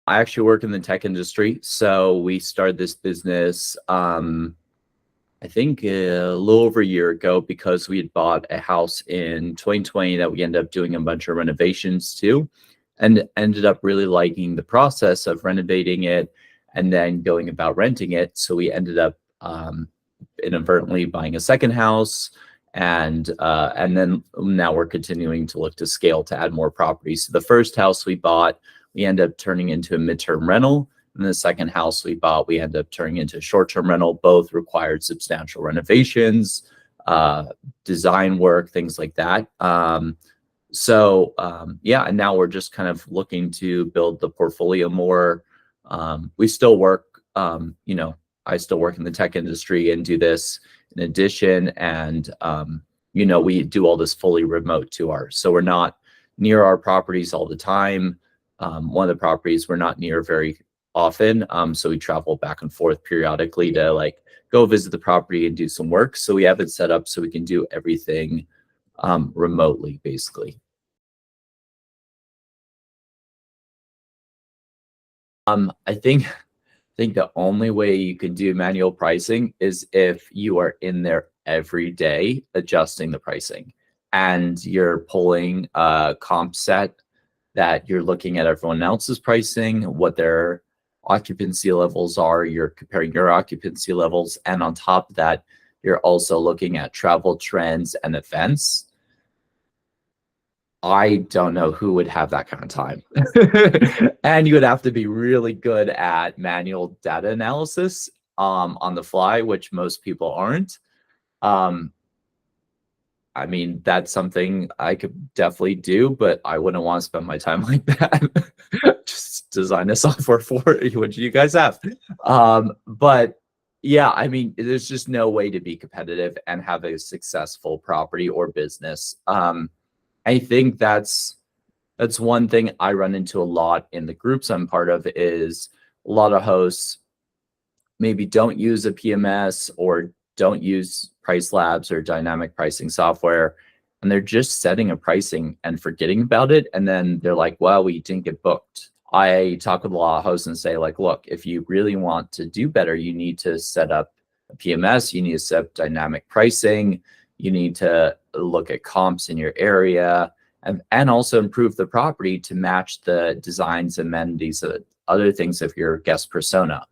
I actually work in the tech industry. So we started this business, I think a little over a year ago, because we had bought a house in 2020 that we ended up doing a bunch of renovations to, and ended up really liking the process of renovating it and then going about renting it. So we ended up inadvertently buying a second house, and then now we're continuing to look to scale to add more properties. So the first house we bought, we ended up turning into a midterm rental. And the second house we bought, we ended up turning into a short-term rental. Both required substantial renovations, design work, things like that. Yeah, and now we're just kind of looking to build the portfolio more. We still work, I still work in the tech industry and do this in addition. And, we do all this fully remote to so we're not near our properties all the time. One of the properties we're not near very often. So we travel back and forth periodically to like go visit the property and do some work. So we have it set up so we can do everything remotely, basically. I think the only way you can do manual pricing is if you are in there every day adjusting the pricing, and you're pulling a comp set that you're looking at everyone else's pricing, what their occupancy levels are, you're comparing your occupancy levels, and on top of that, you're also looking at travel trends and events. I don't know who would have that kind of time. And you would have to be really good at manual data analysis on the fly, which most people aren't. I mean, that's something I could definitely do, but I wouldn't want to spend my time like that. Just design a software for it, which you guys have. But yeah, I mean, there's just no way to be competitive and have a successful property or business. I think that's one thing I run into a lot in the groups I'm part of, is a lot of hosts maybe don't use a PMS or don't use price labs or dynamic pricing software, and they're just setting a pricing and forgetting about it. And then they're like, well, we didn't get booked. I talk with a lot of hosts and say, like, look, if you really want to do better, you need to set up a PMS, you need to set up dynamic pricing, you need to look at comps in your area, and also improve the property to match the designs, amenities, other things of your guest persona.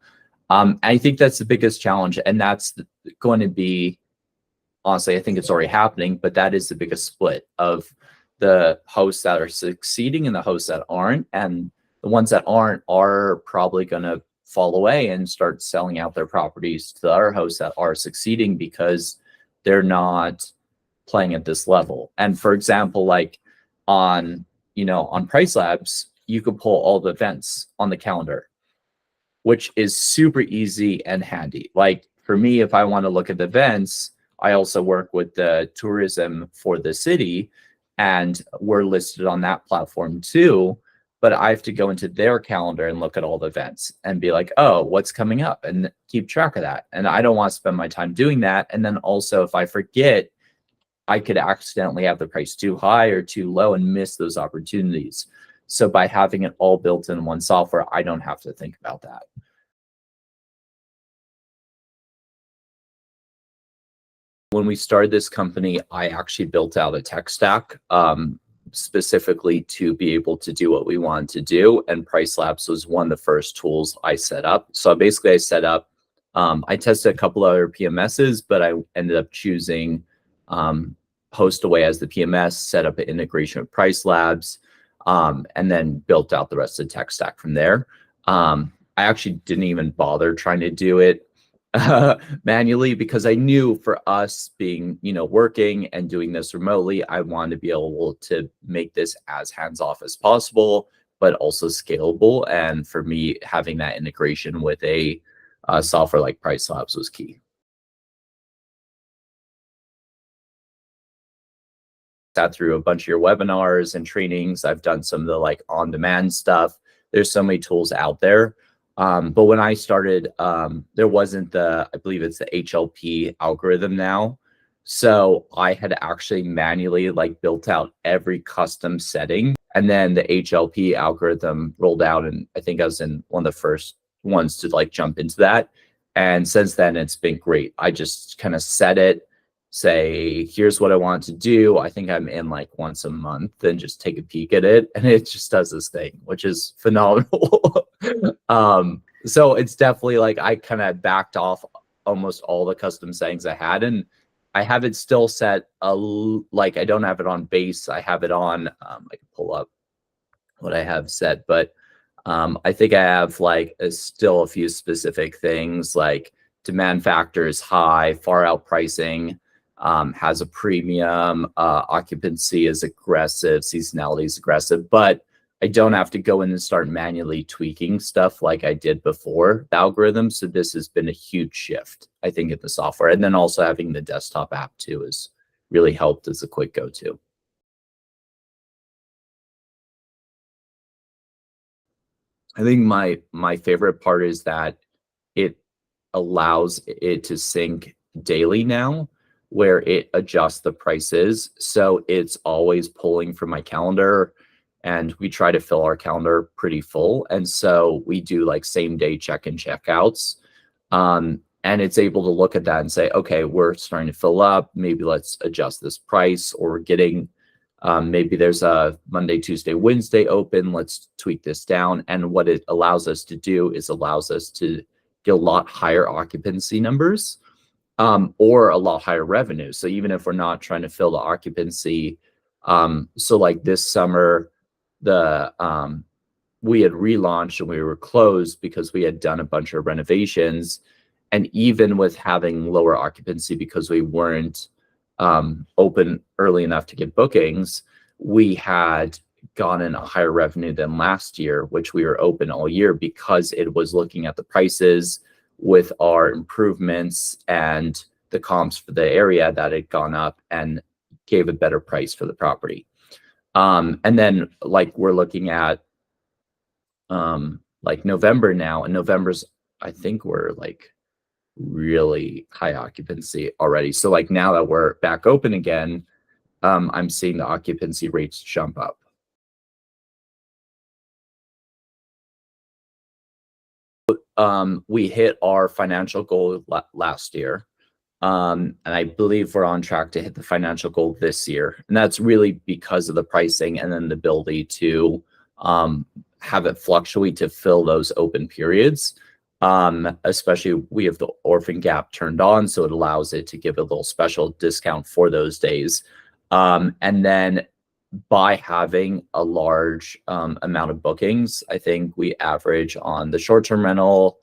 I think that's the biggest challenge, and that's going to be, honestly, I think it's already happening, but that is the biggest split of the hosts that are succeeding and the hosts that aren't. And the ones that aren't are probably going to fall away and start selling out their properties to the other hosts that are succeeding, because they're not playing at this level. And for example, like on Price Labs, you could pull all the events on the calendar, which is super easy and handy. Like for me, if I want to look at the events, I also work with the tourism for the city, and we're listed on that platform too. But I have to go into their calendar and look at all the events and be like, oh, what's coming up, and keep track of that. And I don't want to spend my time doing that. And then also, if I forget, I could accidentally have the price too high or too low and miss those opportunities. So by having it all built in one software, I don't have to think about that. When we started this company, I actually built out a tech stack specifically to be able to do what we wanted to do. And Price Labs was one of the first tools I set up. So basically I set up, I tested a couple other PMSs, but I ended up choosing HostAway as the PMS, set up an integration with Price Labs, and then built out the rest of the tech stack from there. I actually didn't even bother trying to do it manually, because I knew for us being, working and doing this remotely, I wanted to be able to make this as hands-off as possible, but also scalable. And for me, having that integration with a software like Price Labs was key. Sat through a bunch of your webinars and trainings. I've done some of the like on-demand stuff. There's so many tools out there. But when I started, there wasn't I believe it's the HLP algorithm now. So I had actually manually like built out every custom setting And then the HLP algorithm rolled out, and I think I was in one of the first ones to like jump into that. And since then, it's been great. I just kind of set it, say, here's what I want to do. I think I'm in like once a month, then just take a peek at it, and it just does this thing, which is phenomenal. So it's definitely like I kind of backed off almost all the custom settings I had, and I have it still set like I don't have it on base. I have it on. I can pull up what I have set, but I think I have like still a few specific things like demand factor is high, far out pricing, has a premium, occupancy is aggressive, seasonality is aggressive, but I don't have to go in and start manually tweaking stuff like I did before the algorithm. So this has been a huge shift, I think, in the software. And then also having the desktop app too has really helped as a quick go-to. I think my favorite part is that it allows it to sync daily now, where it adjusts the prices. So it's always pulling from my calendar, and we try to fill our calendar pretty full. And so we do like same day check and checkouts. And it's able to look at that and say, okay, we're starting to fill up. Maybe let's adjust this price, or we're getting maybe there's a Monday, Tuesday, Wednesday open. Let's tweak this down. And what it allows us to do is allows us to get a lot higher occupancy numbers, or a lot higher revenue. So even if we're not trying to fill the occupancy, so like this summer, the we had relaunched and we were closed because we had done a bunch of renovations. And even with having lower occupancy because we weren't open early enough to get bookings, we had gotten a higher revenue than last year, which we were open all year, because it was looking at the prices with our improvements and the comps for the area that had gone up and gave a better price for the property. And then like we're looking at like November now, and November's, I think we're like really high occupancy already. So like now that we're back open again, I'm seeing the occupancy rates jump up. We hit our financial goal last year. And I believe we're on track to hit the financial goal this year. And that's really because of the pricing and then the ability to have it fluctuate to fill those open periods. Especially we have the orphan gap turned on, so it allows it to give a little special discount for those days. And then by having a large amount of bookings, I think we average on the short-term rental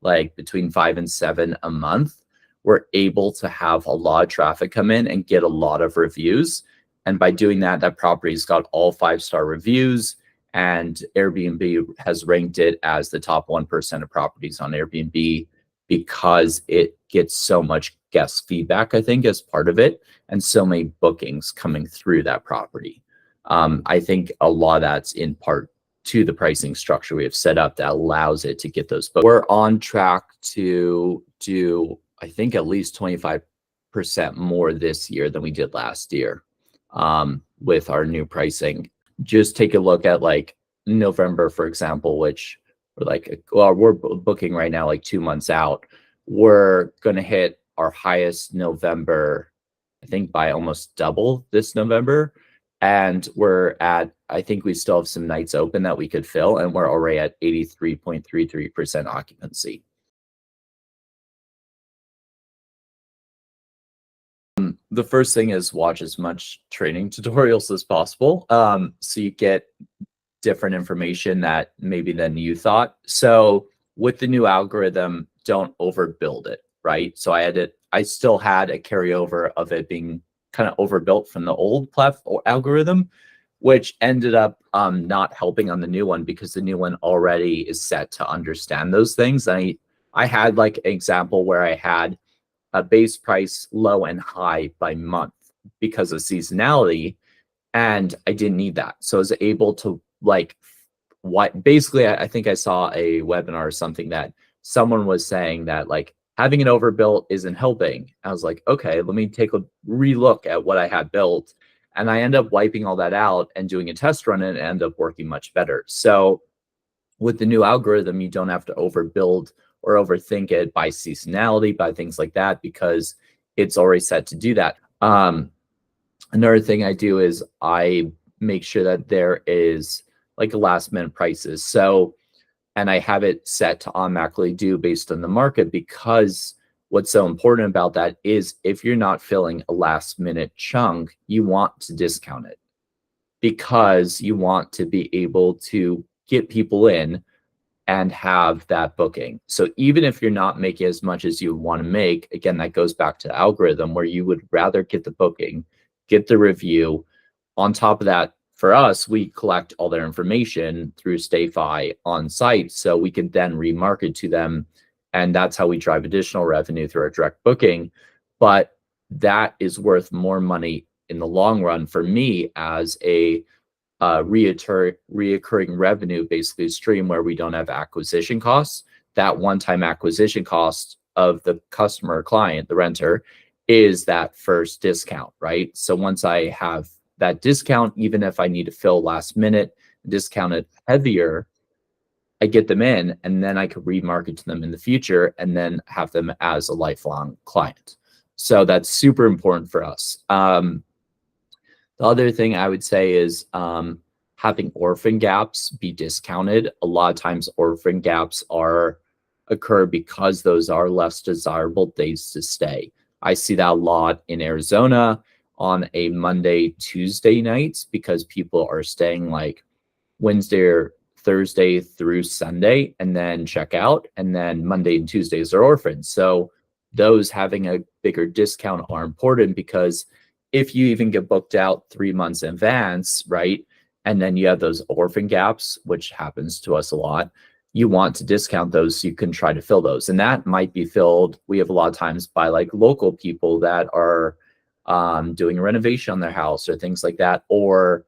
like between 5 and 7 a month. We're able to have a lot of traffic come in and get a lot of reviews. And by doing that, that property's got all 5-star reviews, and Airbnb has ranked it as the top 1% of properties on Airbnb because it gets so much guest feedback, I think, as part of it, and so many bookings coming through that property. I think a lot of that's in part to the pricing structure we have set up that allows it to get those bookings. We're on track to do, I think, at least 25% more this year than we did last year with our new pricing. Just take a look at like November, for example, which we're like, well, we're booking right now like 2 months out. We're going to hit our highest November, I think, by almost double this November. And we're at, I think we still have some nights open that we could fill, and we're already at 83.33% occupancy. The first thing is watch as much training tutorials as possible, so you get different information that maybe than you thought. So with the new algorithm, don't overbuild it, right? So I still had a carryover of it being kind of overbuilt from the old platform algorithm, which ended up not helping on the new one because the new one already is set to understand those things. I had like an example where I had a base price low and high by month because of seasonality, and I didn't need that. So I was able to like basically I think I saw a webinar or something that someone was saying that like having it overbuilt isn't helping. I was like, okay, let me take a relook at what I had built. And I end up wiping all that out and doing a test run, and it ended up working much better. So with the new algorithm, you don't have to overbuild or overthink it by seasonality, by things like that, because it's already set to do that. Another thing I do is I make sure that there is like a last minute prices. So, and I have it set to automatically do based on the market, because what's so important about that is if you're not filling a last minute chunk, you want to discount it, because you want to be able to get people in and have that booking. So even if you're not making as much as you want to make, again, that goes back to the algorithm where you would rather get the booking, get the review. On top of that, for us, we collect all their information through StayFi on site, so we can then remarket to them. And that's how we drive additional revenue through our direct booking. But that is worth more money in the long run for me as a reoccurring revenue basically stream where we don't have acquisition costs. That one-time acquisition cost of the customer or client, the renter, is that first discount, right? So once I have that discount, even if I need to fill last minute, discount it heavier, I get them in, and then I could remarket to them in the future and then have them as a lifelong client. So that's super important for us. The other thing I would say is having orphan gaps be discounted. A lot of times orphan gaps occur because those are less desirable days to stay. I see that a lot in Arizona on a Monday, Tuesday nights, because people are staying like Wednesday or Thursday through Sunday and then check out, and then Monday and Tuesdays are orphans. So those having a bigger discount are important, because if you even get booked out 3 months in advance, right, and then you have those orphan gaps, which happens to us a lot, you want to discount those so you can try to fill those. And that might be filled, we have a lot of times, by like local people that are doing a renovation on their house or things like that, or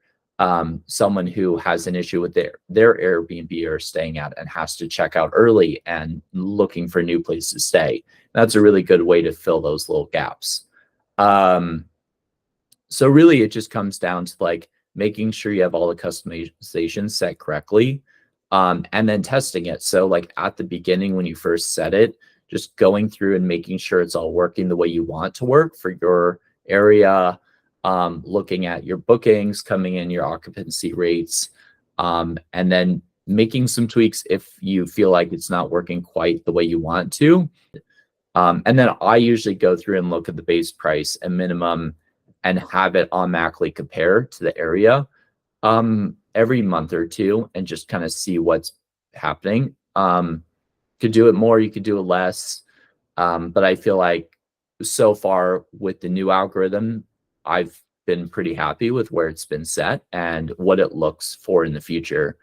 someone who has an issue with their Airbnb or staying at and has to check out early and looking for a new place to stay. That's a really good way to fill those little gaps. So really it just comes down to like making sure you have all the customizations set correctly, and then testing it. So like at the beginning, when you first set it, just going through and making sure it's all working the way you want it to work for your area, looking at your bookings coming in, your occupancy rates, and then making some tweaks if you feel like it's not working quite the way you want to. And then I usually go through and look at the base price and minimum and have it automatically compare to the area every month or two and just kind of see what's happening. Could do it more, you could do it less. But I feel like so far with the new algorithm, I've been pretty happy with where it's been set and what it looks for in the future.